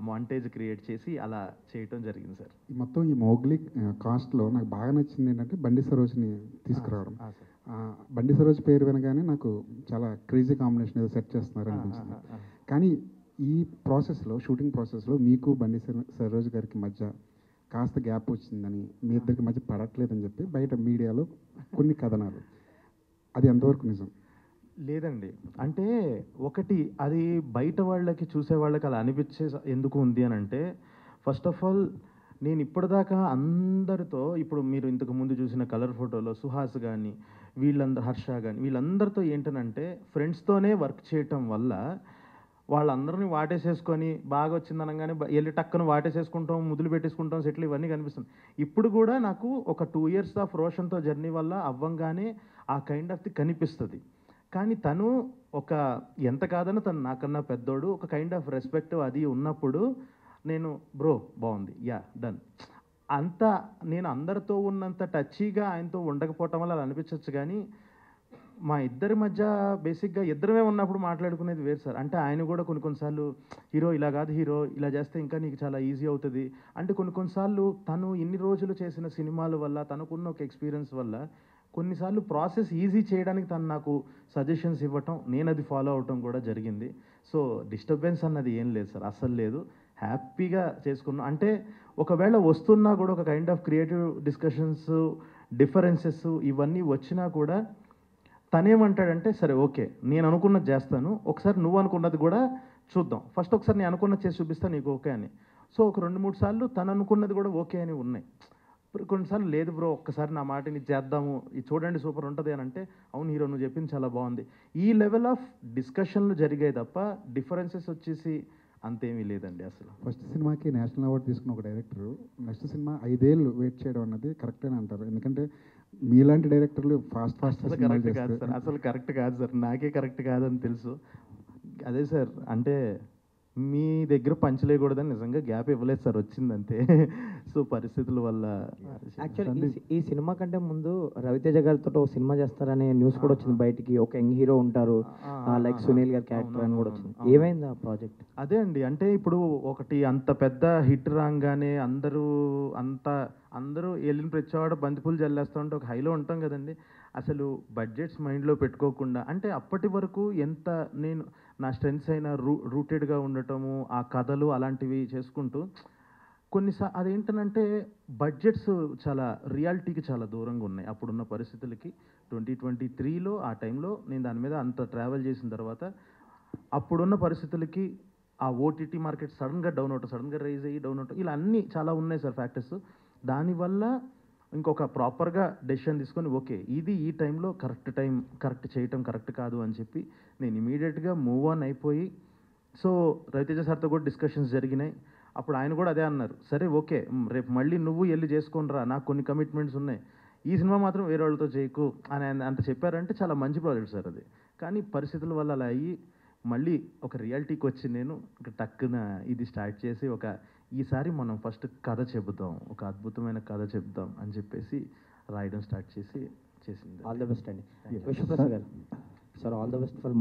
Montage create చేసి అలా చేయటం జరిగింది సార్. మొత్తం ఈ మోగ్లీ కాస్ట్లో నాకు బాగా నచ్చింది ఏంటంటే బండి సరోజ్ని తీసుకురావడం. బండి సరోజ్ పేరు వినగానే నాకు చాలా క్రేజీ కాంబినేషన్ ఏదో సెట్ చేస్తున్నారు అనిపించింది. కానీ ఈ ప్రాసెస్లో, షూటింగ్ ప్రాసెస్లో మీకు బండి సరోజ్ గారికి మధ్య కాస్త గ్యాప్ వచ్చిందని, మీ ఇద్దరికి మధ్య పడట్లేదని చెప్పి బయట మీడియాలో కొన్ని కథనాలు, అది ఎంతవరకు నిజం? లేదండి, అంటే ఒకటి అది బయట వాళ్ళకి, చూసే వాళ్ళకి అలా అనిపించే ఎందుకు ఉంది అని అంటే, ఫస్ట్ ఆఫ్ ఆల్ నేను ఇప్పటిదాకా అందరితో, ఇప్పుడు మీరు ఇంతకు ముందు చూసిన కలర్ ఫోటోలో సుహాస్ కానీ వీళ్ళందరూ, హర్ష కానీ వీళ్ళందరితో ఏంటనంటే ఫ్రెండ్స్తోనే వర్క్ చేయటం వల్ల వాళ్ళందరినీ వాటేసేసుకొని బాగా వచ్చింది అనగానే వెళ్ళి టక్కున వాటేసేసుకుంటాం, ముద్దులు పెట్టేసుకుంటాం, సెటిల్, ఇవన్నీ కనిపిస్తుంది. ఇప్పుడు కూడా నాకు ఒక 2 years ఆఫ్ రోషన్తో జర్నీ వల్ల అవ్వంగానే ఆ కైండ్ ఆఫ్ ది కనిపిస్తుంది. కానీ తను ఒక, ఎంత కాదన్నా తను నాకన్నా పెద్దోడు, ఒక కైండ్ ఆఫ్ రెస్పెక్ట్ అది ఉన్నప్పుడు నేను బ్రో బాగుంది, యా డన్, అంత నేను అందరితో ఉన్నంత టచీగా ఆయనతో ఉండకపోవటం వల్ల అలా అనిపించవచ్చు. కానీ మా ఇద్దరి మధ్య బేసిక్గా ఇద్దరమే ఉన్నప్పుడు మాట్లాడుకునేది వేరు సార్. అంటే ఆయన కూడా కొన్నిసార్లు హీరో ఇలా కాదు, హీరో ఇలా చేస్తే ఇంకా నీకు చాలా ఈజీ అవుతుంది అంటే, కొన్నిసార్లు తను ఇన్ని రోజులు చేసిన సినిమాల వల్ల, తనకున్న ఒక ఎక్స్పీరియన్స్ వల్ల కొన్నిసార్లు ప్రాసెస్ ఈజీ చేయడానికి తను నాకు సజెషన్స్ ఇవ్వటం, నేను అది ఫాలో అవటం కూడా జరిగింది. సో డిస్టర్బెన్స్ అన్నది ఏం లేదు సార్, అస్సలు లేదు. హ్యాపీగా చేసుకున్నాం. అంటే ఒకవేళ వస్తున్నా కూడా ఒక kind of creative discussions, differences ఇవన్నీ వచ్చినా కూడా తనేమంటాడంటే, సరే ఓకే నేను అనుకున్నది చేస్తాను, ఒకసారి నువ్వు అనుకున్నది కూడా చూద్దాం, ఫస్ట్ ఒకసారి నేను అనుకున్నది చేసి చూపిస్తాను నీకు ఓకే అని. సో ఒక 2-3 సార్లు తను అనుకున్నది కూడా ఓకే అని ఉన్నాయి. కొన్నిసార్లు లేదు బ్రో ఒక్కసారి నా మాటని చేద్దాము, ఇది చూడండి సూపర్ ఉంటుంది అని అంటే, అవును హీరో నువ్వు చెప్పింది చాలా బాగుంది, ఈ లెవెల్ ఆఫ్ డిస్కషన్లు జరిగాయి తప్ప డిఫరెన్సెస్ వచ్చేసి అంతేమీ లేదండి అసలు. ఫస్ట్ సినిమాకి నేషనల్ అవార్డు తీసుకున్న ఒక డైరెక్టర్ నెక్స్ట్ సినిమా 5 ఏళ్ళు వెయిట్ చేయడం అన్నది కరెక్టేనా అంటారు? ఎందుకంటే మీలాంటి డైరెక్టర్లు ఫాస్ట్ కరెక్ట్ కాదు సార్, అసలు కరెక్ట్ కాదు సార్, నాకే కరెక్ట్ కాదని తెలుసు. అదే సార్, అంటే మీ దగ్గర పంచలేయకూడదని నిజంగా గ్యాప్ ఇవ్వలేదు సార్, వచ్చిందంతే. సో పరిస్థితుల వల్ల. యాక్చువల్లీ ఈ సినిమా కంటే ముందు రవితేజ గారితో ఒక సినిమా చేస్తారనే న్యూస్ కూడా వచ్చింది బయటికి, ఒక యంగ్ హీరో ఉంటారు లైక్ సునీల్ గారి క్యారెక్టర్ అని కూడా వచ్చింది. ఏమైంది ఆ ప్రాజెక్ట్? అదే అండి, అంటే ఇప్పుడు ఒకటి అంత పెద్ద హిట్ రాగానే అందరూ వెళ్ళిన ప్రతివాడు బంతిపూలు జల్లేస్తూ ఉంటే ఒక హైలో ఉంటాం కదండి. అసలు బడ్జెట్స్ మైండ్లో పెట్టుకోకుండా, అంటే అప్పటి వరకు ఎంత నేను నా స్ట్రెంగ్స్ అయినా రూటెడ్గా ఉండటము, ఆ కథలు అలాంటివి చేసుకుంటూ అదేంటనంటే బడ్జెట్స్ చాలా రియాలిటీకి చాలా దూరంగా ఉన్నాయి అప్పుడున్న పరిస్థితులకి. 2023లో ఆ టైంలో నేను దాని మీద అంత ట్రావెల్ చేసిన తర్వాత అప్పుడున్న పరిస్థితులకి ఆ ఓటీటీ మార్కెట్ సడన్గా డౌన్ అవటం, సడన్గా రైజ్ అయ్యి డౌన్ అవటం, ఇలా అన్నీ చాలా ఉన్నాయి సార్ ఫ్యాక్టర్స్. దానివల్ల ఇంకొక ప్రాపర్గా డెసిషన్ తీసుకొని ఓకే ఇది ఈ టైంలో కరెక్ట్ టైం, కరెక్ట్ చేయటం కరెక్ట్ కాదు అని చెప్పి నేను ఇమీడియట్గా మూవ్ ఆన్ అయిపోయి, సో రవితేజ సార్తో కూడా డిస్కషన్స్ జరిగినాయి. అప్పుడు ఆయన కూడా అదే అన్నారు, సరే ఓకే రేపు మళ్ళీ నువ్వు వెళ్ళి చేసుకొనిరా, నాకు కొన్ని కమిట్మెంట్స్ ఉన్నాయి, ఈ సినిమా మాత్రం వేరే వాళ్ళతో చేయకు అని అంత చెప్పారంటే చాలా మంచి ప్రాజెక్ట్ సార్ అది. కానీ పరిస్థితుల వల్ల అలా అయ్యి మళ్ళీ ఒక రియాలిటీకి వచ్చి నేను టక్కున ఇది స్టార్ట్ చేసి ఈసారి మనం ఫస్ట్ కథ చెబుదాం, ఒక అద్భుతమైన కథ చెప్దాం అని చెప్పేసి రాయడం స్టార్ట్ చేసింది. ఆల్ ద బెస్ట్ అండి విశ్వప్రసాద్ గారు. Sir all the best for